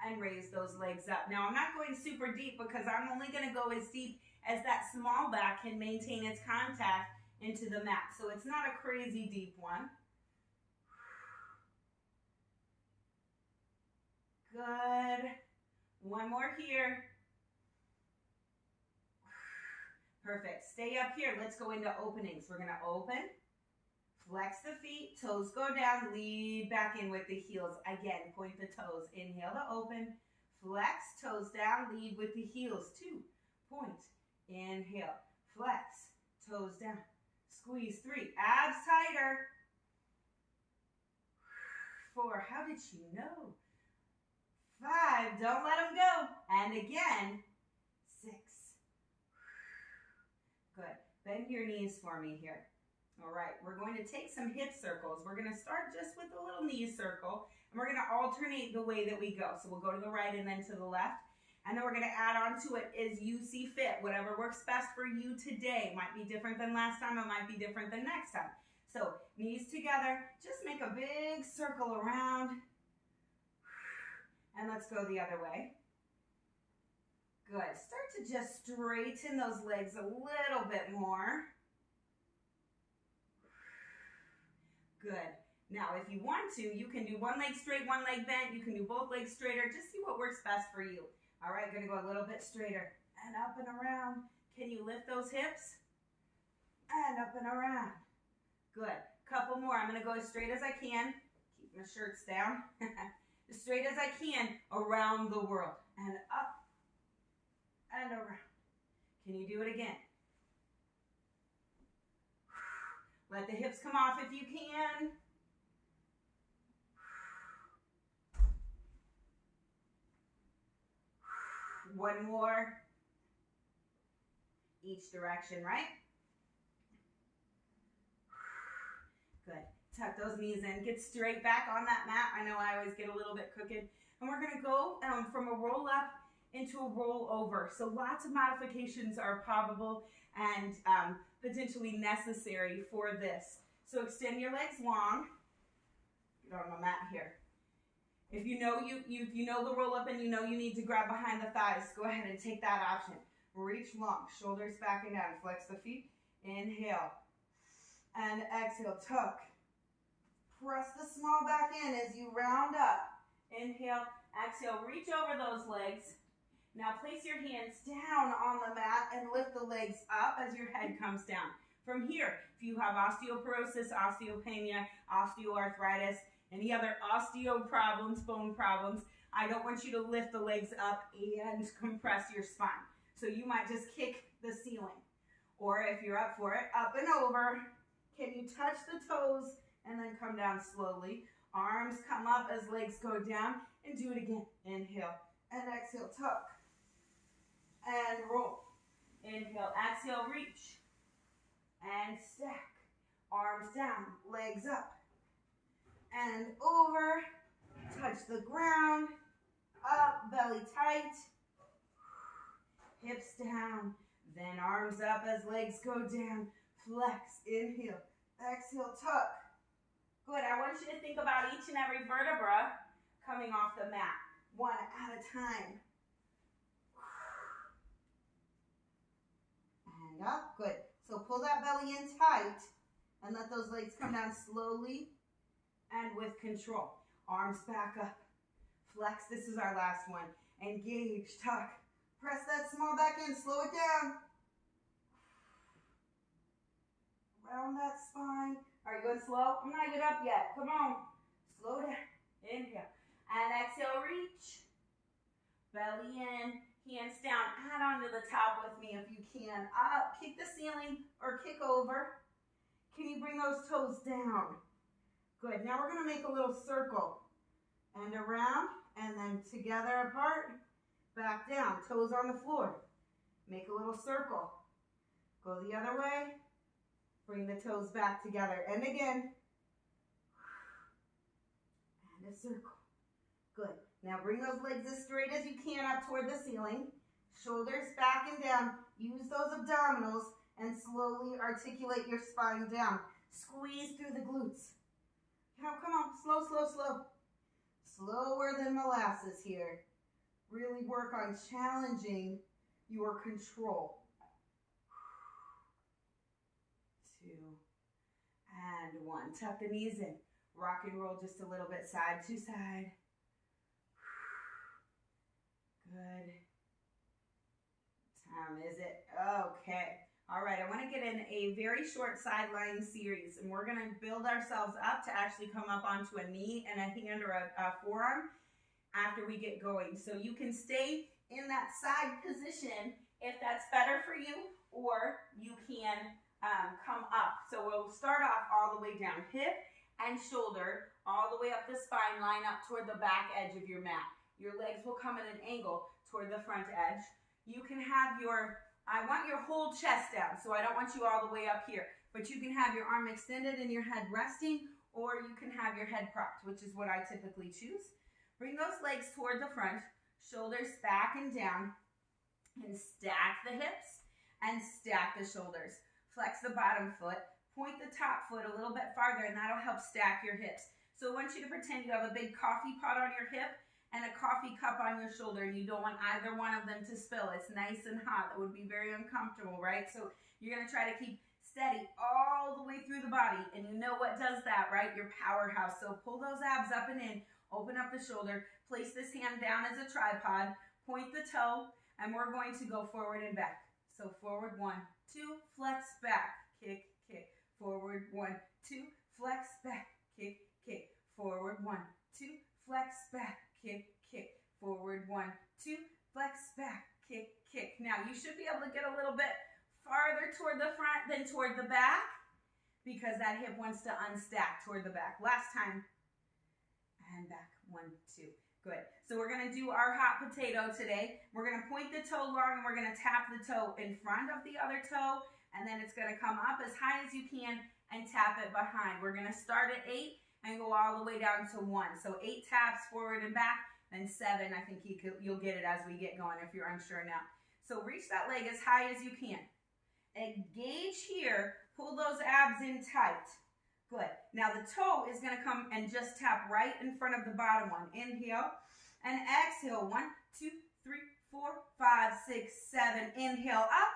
and raise those legs up. Now, I'm not going super deep because I'm only going to go as deep as that small back can maintain its contact into the mat. So it's not a crazy deep one. Good. One more here. Perfect. Stay up here. Let's go into openings. We're going to open. Flex the feet, toes go down, lead back in with the heels. Again, point the toes. Inhale to open. Flex, toes down, lead with the heels. 2, point. Inhale, flex, toes down. Squeeze. 3, abs tighter. 4, how did you know? 5, don't let them go. And again, 6. Good. Bend your knees for me here. All right, we're going to take some hip circles. We're going to start just with a little knee circle, and we're going to alternate the way that we go. So we'll go to the right and then to the left, and then we're going to add on to it as you see fit. Whatever works best for you today. Might be different than last time. It might be different than next time. So knees together. Just make a big circle around, and let's go the other way. Good. Start to just straighten those legs a little bit more. Good. Now, if you want to, you can do one leg straight, one leg bent. You can do both legs straighter. Just see what works best for you. All right, going to go a little bit straighter and up and around. Can you lift those hips? And up and around. Good. Couple more. I'm going to go as straight as I can. Keep my shirts down. As straight as I can around the world. And up and around. Can you do it again? Let the hips come off if you can. One more. Each direction, right? Good. Tuck those knees in. Get straight back on that mat. I know I always get a little bit crooked. And we're going to go from a roll up into a roll over. So lots of modifications are probable and potentially necessary for this. So extend your legs long. Get on my mat here. If you know you know the roll up and you know you need to grab behind the thighs, go ahead and take that option. Reach long, shoulders back and down. Flex the feet. Inhale and exhale. Tuck. Press the small back in as you round up. Inhale, exhale. Reach over those legs. Now place your hands down on the mat and lift the legs up as your head comes down. From here, if you have osteoporosis, osteopenia, osteoarthritis, any other osteo problems, bone problems, I don't want you to lift the legs up and compress your spine. So you might just kick the ceiling. Or if you're up for it, up and over. Can you touch the toes and then come down slowly? Arms come up as legs go down, and do it again. Inhale and exhale, tuck and roll. Inhale, exhale, reach and stack. Arms down, legs up and over. Touch the ground, up, belly tight, hips down. Then arms up as legs go down. Flex, inhale, exhale, tuck. Good, I want you to think about each and every vertebra coming off the mat, one at a time. And up, good. So pull that belly in tight and let those legs come down slowly and with control. Arms back up. Flex, this is our last one. Engage, tuck. Press that small back in, slow it down. Round that spine. Are you going slow? I'm not even up yet. Come on. Slow down. Inhale. And exhale, reach. Belly in, hands down. Add onto the top with me if you can. Up, kick the ceiling or kick over. Can you bring those toes down? Good. Now we're going to make a little circle. And around, and then together apart. Back down, toes on the floor. Make a little circle. Go the other way. Bring the toes back together. And again. And a circle. Good. Now bring those legs as straight as you can up toward the ceiling. Shoulders back and down. Use those abdominals and slowly articulate your spine down. Squeeze through the glutes. Now come on, slow, slow, slow. Slower than molasses here. Really work on challenging your control. 2 and 1. Tuck the knees in. Rock and roll just a little bit side to side. Good. Time is it? Okay. All right, I want to get in a very short sideline series, and we're going to build ourselves up to actually come up onto a knee and a hand or a forearm after we get going. So you can stay in that side position if that's better for you, or you can come up. So we'll start off all the way down, hip and shoulder, all the way up the spine, line up toward the back edge of your mat. Your legs will come at an angle toward the front edge. You can have I want your whole chest down, so I don't want you all the way up here. But you can have your arm extended and your head resting, or you can have your head propped, which is what I typically choose. Bring those legs toward the front, shoulders back and down, and stack the hips and stack the shoulders. Flex the bottom foot, point the top foot a little bit farther, and that'll help stack your hips. So I want you to pretend you have a big coffee pot on your hip and a coffee cup on your shoulder, and you don't want either one of them to spill. It's nice and hot. That would be very uncomfortable, right? So you're going to try to keep steady all the way through the body, and you know what does that, right? Your powerhouse. So pull those abs up and in, open up the shoulder, place this hand down as a tripod, point the toe, and we're going to go forward and back. So forward, 1, 2, flex, back, kick, kick. Forward, 1, 2, flex, back, kick, kick. Forward, 1, 2, flex, back, kick, kick. Forward, 1, 2, flex, back, kick, kick. Now you should be able to get a little bit farther toward the front than toward the back, because that hip wants to unstack toward the back. Last time, and back, 1, 2. Good. So we're going to do our hot potato today. We're going to point the toe long, and we're going to tap the toe in front of the other toe, and then it's going to come up as high as you can and tap it behind. We're gonna start at 8 and go all the way down to 1. So 8 taps forward and back, and 7, I think you'll get it as we get going if you're unsure now. So reach that leg as high as you can. Engage here, pull those abs in tight. Good. Now the toe is gonna come and just tap right in front of the bottom one. Inhale and exhale. 1, 2, 3, 4, 5, 6, 7. Inhale up.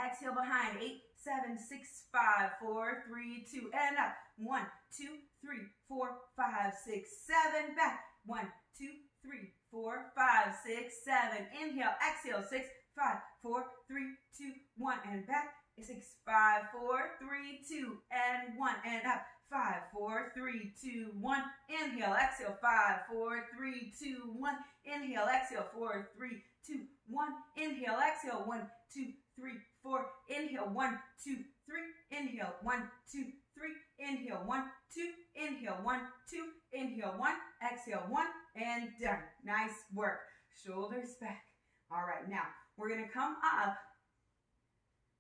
Exhale behind. 8, 7, 6, 5, 4, 3, 2, and up. 1, 2, 3, 4, 5, 6, 7. Back. 1, 2, 3, 4, 5, 6, 7. Inhale. Exhale. 6, 5, 4, 3, 2, 1, and back. 6, 5, 4, 3, 2, and 1, and up. 5, 4, 3, 2, 1. Inhale, exhale. 5, 4, 3, 2, 1. Inhale, exhale. 4, 3, 2, 1. Inhale, exhale. 1, 2, 3, 4. Inhale. 1, 2, 3. Inhale. 1, 2, 3. Inhale. 1, 2. Inhale. 1, 2. Inhale. 1. Exhale. 1, and done. Nice work. Shoulders back. All right, now we're gonna come up.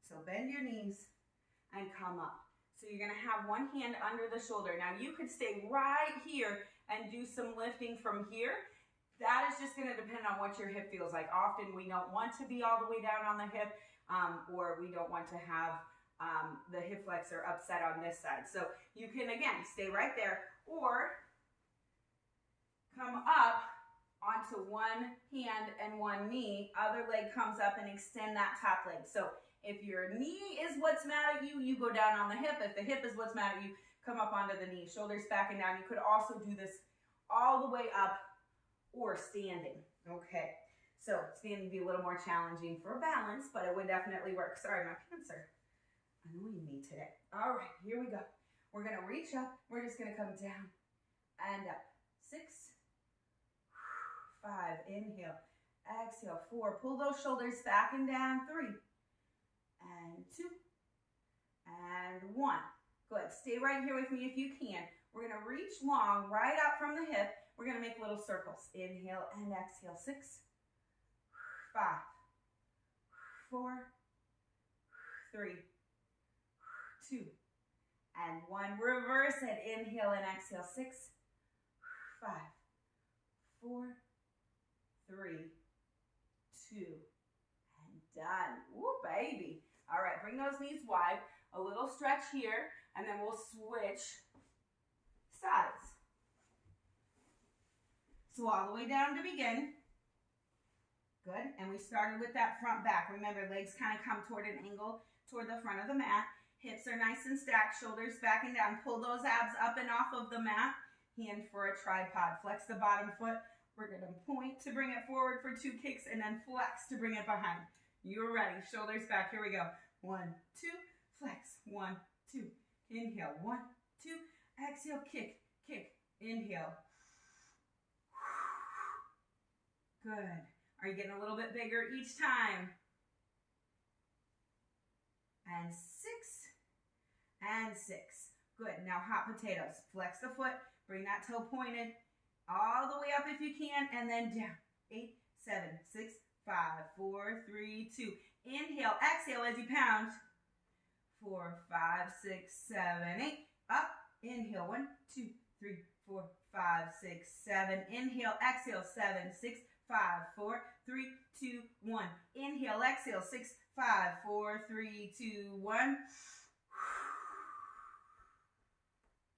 So bend your knees and come up. So you're gonna have one hand under the shoulder. Now you could stay right here and do some lifting from here. That is just gonna depend on what your hip feels like. Often we don't want to be all the way down on the hip, or we don't want to have the hip flexor upset on this side. So you can, again, stay right there, or come up onto one hand and one knee. Other leg comes up and extend that top leg. So if your knee is what's mad at you, you go down on the hip. If the hip is what's mad at you, come up onto the knee. Shoulders back and down. You could also do this all the way up or standing. Okay, so standing would be a little more challenging for balance, but it would definitely work. Sorry, my pants are annoying me today. All right, here we go. We're gonna reach up. We're just gonna come down and up. 6, 5, inhale, exhale, 4. Pull those shoulders back and down. 3, and 2, and 1. Good. Stay right here with me if you can. We're going to reach long right out from the hip. We're going to make little circles. Inhale and exhale. 6, 5, 4, 3, 2, and 1. Reverse it. Inhale and exhale. 6, 5, 4, 3, 2, and done. Woo, baby. All right, bring those knees wide. A little stretch here, and then we'll switch sides. So all the way down to begin. Good, and we started with that front back. Remember, legs kind of come toward an angle toward the front of the mat. Hips are nice and stacked, shoulders back and down. Pull those abs up and off of the mat. Hand for a tripod. Flex the bottom foot. We're going to point to bring it forward for 2 kicks, and then flex to bring it behind. You're ready. Shoulders back. Here we go. 1, 2, flex. 1, 2. Inhale. 1, 2. Exhale. Kick, kick. Inhale. Good. Are you getting a little bit bigger each time? And 6, and 6. Good. Now hot potatoes. Flex the foot. Bring that toe pointed all the way up if you can, and then down. 8, 7, 6, 5, 4, 3, 2. Inhale, exhale as you pound. 4, 5, 6, 7, 8. Up. Inhale. 1, 2, 3, 4, 5, 6, 7. Inhale, exhale. 7, 6, 5, 4, 3, 2, 1. Inhale, exhale. 6, 5, 4, 3, 2, 1.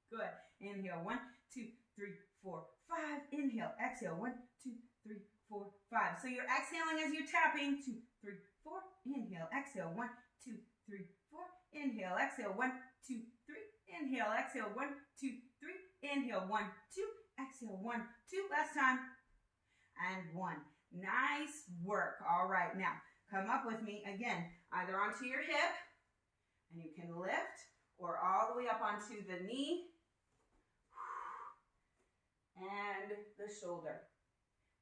Good. Inhale. 1, 2, 3, 4, 5. Inhale, exhale. 1, 2, 3, 4, 5. So you're exhaling as you're tapping. 2, 3, 4. Inhale, exhale. 1, 2, 3, 4. Inhale, exhale. 1, 2, 3. Inhale, exhale. 1, 2, 3. Inhale. 1, 2. Exhale. 1, 2. Last time. And 1. Nice work. All right. Now, come up with me again, either onto your hip, and you can lift, or all the way up onto the knee and the shoulder.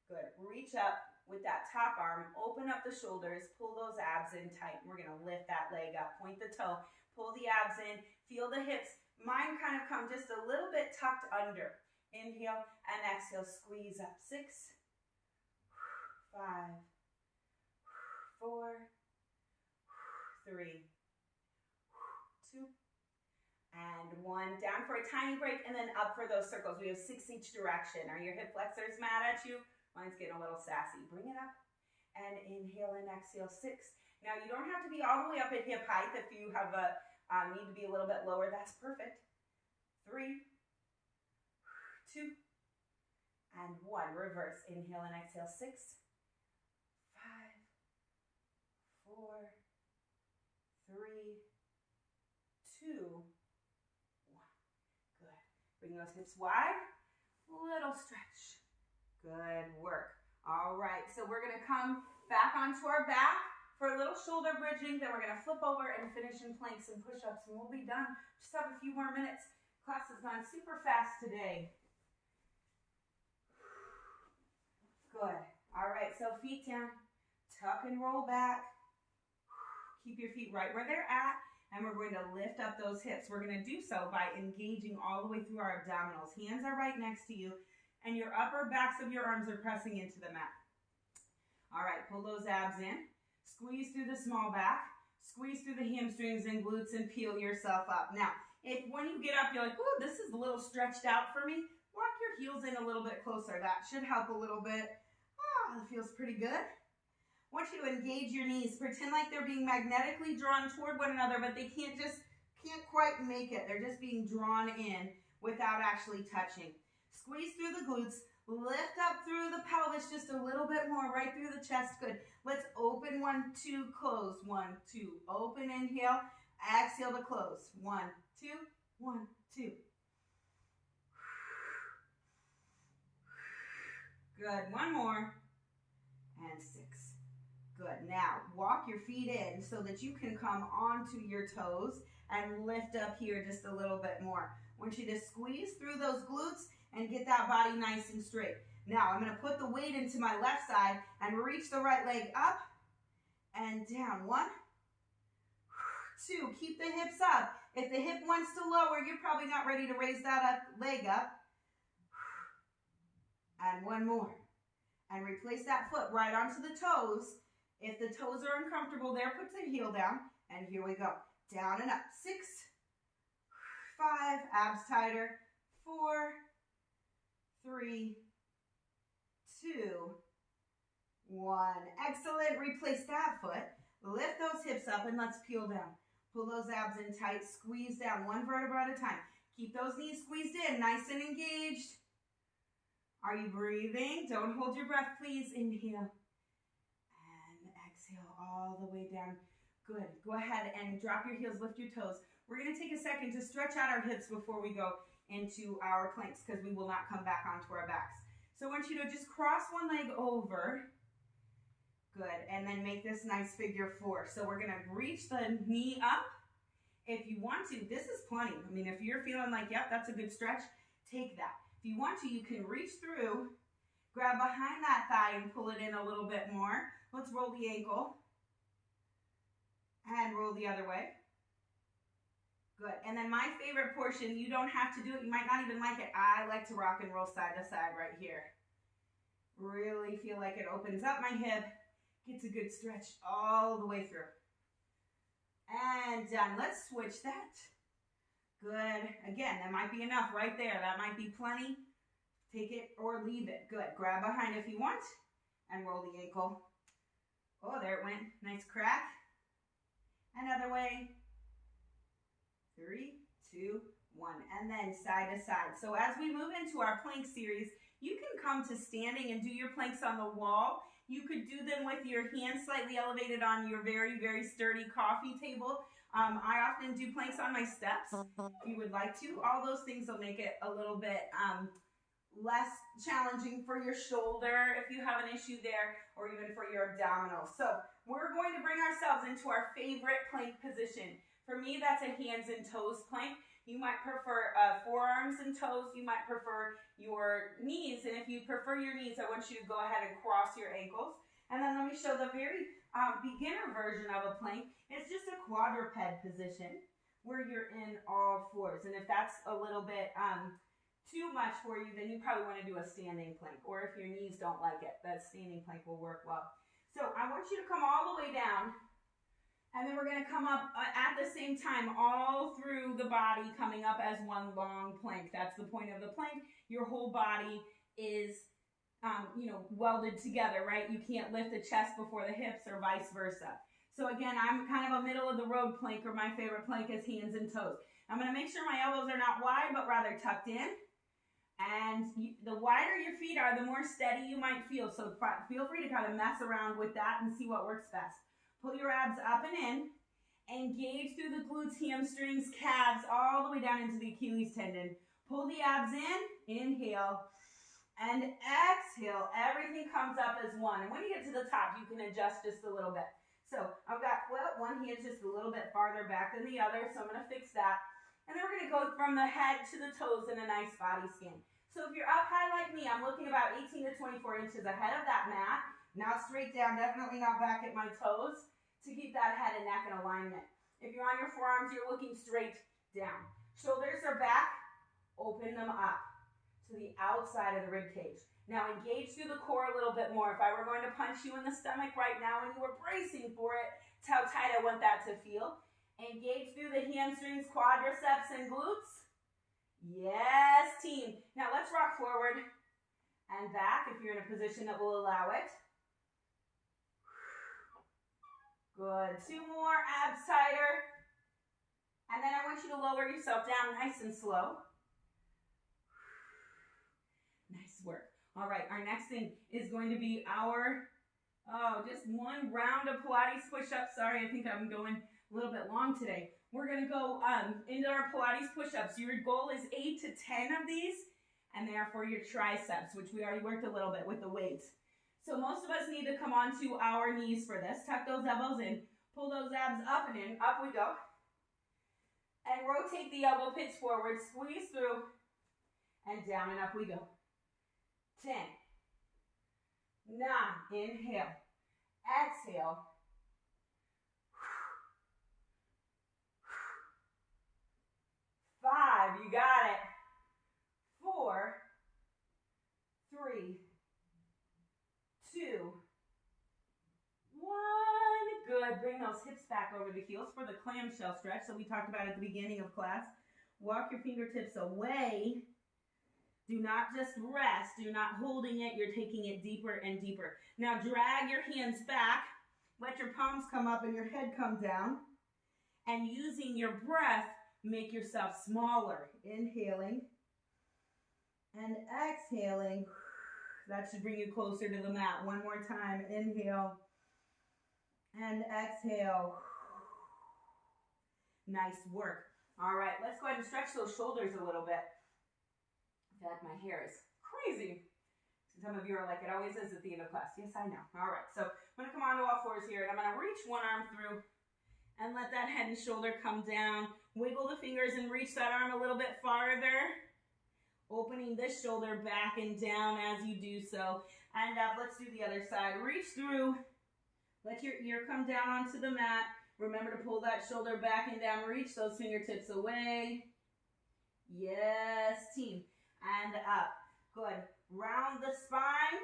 Good. Reach up with that top arm, open up the shoulders, pull those abs in tight. We're going to lift that leg up, point the toe, pull the abs in, feel the hips. Mine kind of come just a little bit tucked under. Inhale and exhale, squeeze up. 6, 5, 4, 3, 2, and and 1. Down for a tiny break, and then up for those circles. We have 6 each direction. Are your hip flexors mad at you? Mine's getting a little sassy. Bring it up, and inhale and exhale, 6. Now, you don't have to be all the way up at hip height. If you have a need to be a little bit lower, that's perfect. 3, 2, and 1. Reverse. Inhale and exhale, 6, 5, 4, 3, 2, 1. Good. Bring those hips wide. Little stretch. Good work. All right, so we're going to come back onto our back for a little shoulder bridging. Then we're going to flip over and finish in planks and push-ups, and we'll be done. Just have a few more minutes. Class has gone super fast today. Good. All right, so feet down. Tuck and roll back. Keep your feet right where they're at. And we're going to lift up those hips. We're going to do so by engaging all the way through our abdominals. Hands are right next to you, and your upper backs of your arms are pressing into the mat. All right, pull those abs in. Squeeze through the small back. Squeeze through the hamstrings and glutes and peel yourself up. Now, if when you get up, you're like, ooh, this is a little stretched out for me, walk your heels in a little bit closer. That should help a little bit. Ah, that feels pretty good. I want you to engage your knees. Pretend like they're being magnetically drawn toward one another, but they can't quite make it. They're just being drawn in without actually touching. Squeeze through the glutes. Lift up through the pelvis just a little bit more, right through the chest. Good. Let's open, 1, 2, close. 1, 2. Open, inhale. Exhale to close. 1, 2, 1, 2. Good. One more. And 6. Good. Now, walk your feet in so that you can come onto your toes and lift up here just a little bit more. I want you to squeeze through those glutes and get that body nice and straight. Now, I'm going to put the weight into my left side and reach the right leg up and down. 1, 2. Keep the hips up. If the hip wants to lower, you're probably not ready to raise that leg up. And 1 more. And replace that foot right onto the toes. If the toes are uncomfortable there, put the heel down. And here we go. Down and up. 6, 5, abs tighter. 4, 3, 2, 1. Excellent. Replace that foot. Lift those hips up and let's peel down. Pull those abs in tight. Squeeze down 1 vertebra at a time. Keep those knees squeezed in, nice and engaged. Are you breathing? Don't hold your breath, please. Inhale. And exhale all the way down. Good. Go ahead and drop your heels, lift your toes. We're going to take a second to stretch out our hips before we go into our planks because we will not come back onto our backs. So I want you to just cross one leg over. Good. And then make this nice figure 4. So we're going to reach the knee up. If you want to, this is plenty. I mean, if you're feeling like, yep, that's a good stretch, take that. If you want to, you can reach through, grab behind that thigh and pull it in a little bit more. Let's roll the ankle and roll the other way. Good. And then my favorite portion, you don't have to do it. You might not even like it. I like to rock and roll side to side right here. Really feel like it opens up my hip, gets a good stretch all the way through. And done. Let's switch that. Good. Again, that might be enough right there. That might be plenty. Take it or leave it. Good. Grab behind if you want and roll the ankle. Oh, there it went. Nice crack. Another way. 3, 2, 1. And then side to side. So as we move into our plank series, you can come to standing and do your planks on the wall. You could do them with your hands slightly elevated on your very, very sturdy coffee table. I often do planks on my steps if you would like to. All those things will make it a little bit less challenging for your shoulder if you have an issue there, or even for your abdominals. So we're going to bring ourselves into our favorite plank position. For me, that's a hands and toes plank. You might prefer forearms and toes. You might prefer your knees. And if you prefer your knees, I want you to go ahead and cross your ankles. And then let me show the very beginner version of a plank. It's just a quadruped position where you're in all fours. And if that's a little bit too much for you, then you probably want to do a standing plank. Or if your knees don't like it, that standing plank will work well. So I want you to come all the way down And then we're gonna come up at the same time all through the body, coming up as one long plank. That's the point of the plank. Your whole body is welded together, right? You can't lift the chest before the hips or vice versa. So again, I'm kind of a middle of the road plank, or my favorite plank is hands and toes. I'm gonna make sure my elbows are not wide, but rather tucked in. And the wider your feet are, the more steady you might feel. So feel free to kind of mess around with that and see what works best. Pull your abs up and in. Engage through the glutes, hamstrings, calves, all the way down into the Achilles tendon. Pull the abs in, inhale, and exhale. Everything comes up as one. And when you get to the top, you can adjust just a little bit. So I've got one hand just a little bit farther back than the other, so I'm going to fix that. And then we're going to go from the head to the toes in a nice body scan. So if you're up high like me, I'm looking about 18 to 24 inches ahead of that mat. Not straight down, definitely not back at my toes, to keep that head and neck in alignment. If you're on your forearms, you're looking straight down. Shoulders are back, open them up to the outside of the rib cage. Now engage through the core a little bit more. If I were going to punch you in the stomach right now and you were bracing for it, it's how tight I want that to feel. Engage through the hamstrings, quadriceps, and glutes. Yes, team. Now let's rock forward and back if you're in a position that will allow it. Good. 2 more, abs tighter. And then I want you to lower yourself down nice and slow. Nice work. All right, our next thing is going to be our, just one round of Pilates push-ups. Sorry, I think I'm going a little bit long today. We're going to go into our Pilates push-ups. Your goal is 8 to 10 of these, and they are for your triceps, which we already worked a little bit with the weights. So most of us need to come onto our knees for this. Tuck those elbows in. Pull those abs up and in. Up we go. And rotate the elbow pits forward. Squeeze through. And down and up we go. 10. 9. Inhale. Exhale. 5. You got it. 4. 3. 2, 1. Good. Bring those hips back over the heels for the clamshell stretch that we talked about at the beginning of class. Walk your fingertips away. Do not just rest. You're not holding it. You're taking it deeper and deeper. Now drag your hands back. Let your palms come up and your head come down. And using your breath, make yourself smaller. Inhaling and exhaling. That should bring you closer to the mat. One more time. Inhale and exhale. Nice work. All right, let's go ahead and stretch those shoulders a little bit. In fact, my hair is crazy. Some of you are like, it always is at the end of class. Yes, I know. All right, so I'm going to come onto all fours here, and I'm going to reach one arm through and let that head and shoulder come down. Wiggle the fingers and reach that arm a little bit farther. Opening this shoulder back and down as you do so. And let's do the other side. Reach through. Let your ear come down onto the mat. Remember to pull that shoulder back and down. Reach those fingertips away. Yes, team. And up. Good. Round the spine.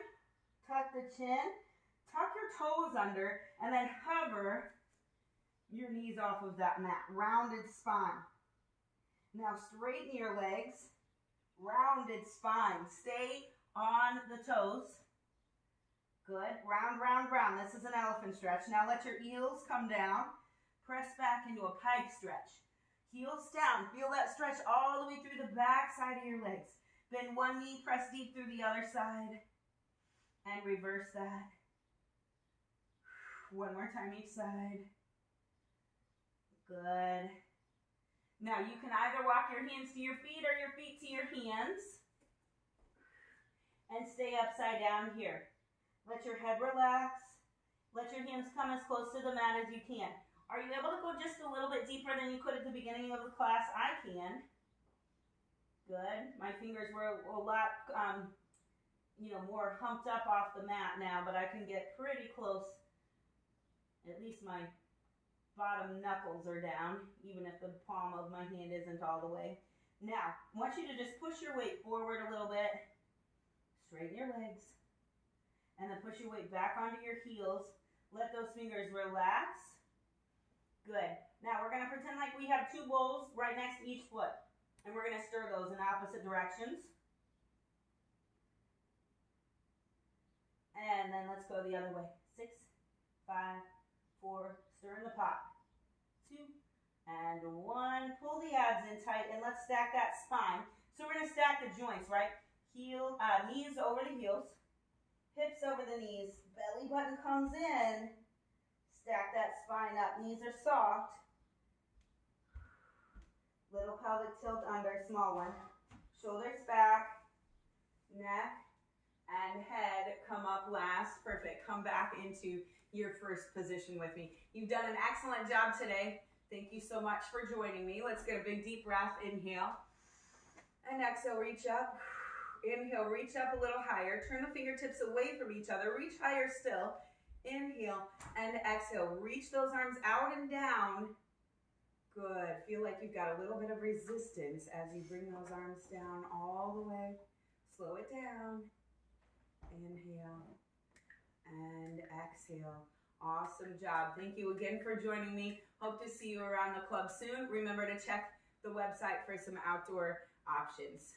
Tuck the chin. Tuck your toes under. And then hover your knees off of that mat. Rounded spine. Now straighten your legs. Rounded spine. Stay on the toes. Good. Round, round, round. This is an elephant stretch. Now let your heels come down. Press back into a pike stretch. Heels down. Feel that stretch all the way through the back side of your legs. Bend one knee, press deep through the other side. And reverse that. One more time each side. Good. Now you can either walk your hands to your feet or your feet to your hands. And stay upside down here. Let your head relax. Let your hands come as close to the mat as you can. Are you able to go just a little bit deeper than you could at the beginning of the class? I can. Good. My fingers were a lot, more humped up off the mat now, but I can get pretty close. At least my bottom knuckles are down, even if the palm of my hand isn't all the way. Now, I want you to just push your weight forward a little bit. Straighten your legs. And then push your weight back onto your heels. Let those fingers relax. Good. Now we're going to pretend like we have two bowls right next to each foot. And we're going to stir those in opposite directions. And then let's go the other way. 6, 5, 4, stir in the pot. 2, and 1. Pull the abs in tight and let's stack that spine. So we're going to stack the joints, right? Knees over the heels, hips over the knees, belly button comes in. Stack that spine up. Knees are soft. Little pelvic tilt under, small one. Shoulders back, neck and head come up last. Perfect. Come back into your first position with me. You've done an excellent job today. Thank you so much for joining me. Let's get a big deep breath. Inhale and exhale, reach up. Inhale, reach up a little higher. Turn the fingertips away from each other. Reach higher still. Inhale and exhale. Reach those arms out and down. Good. Feel like you've got a little bit of resistance as you bring those arms down all the way. Slow it down. Inhale and exhale. Awesome job. Thank you again for joining me. Hope to see you around the club soon. Remember to check the website for some outdoor options.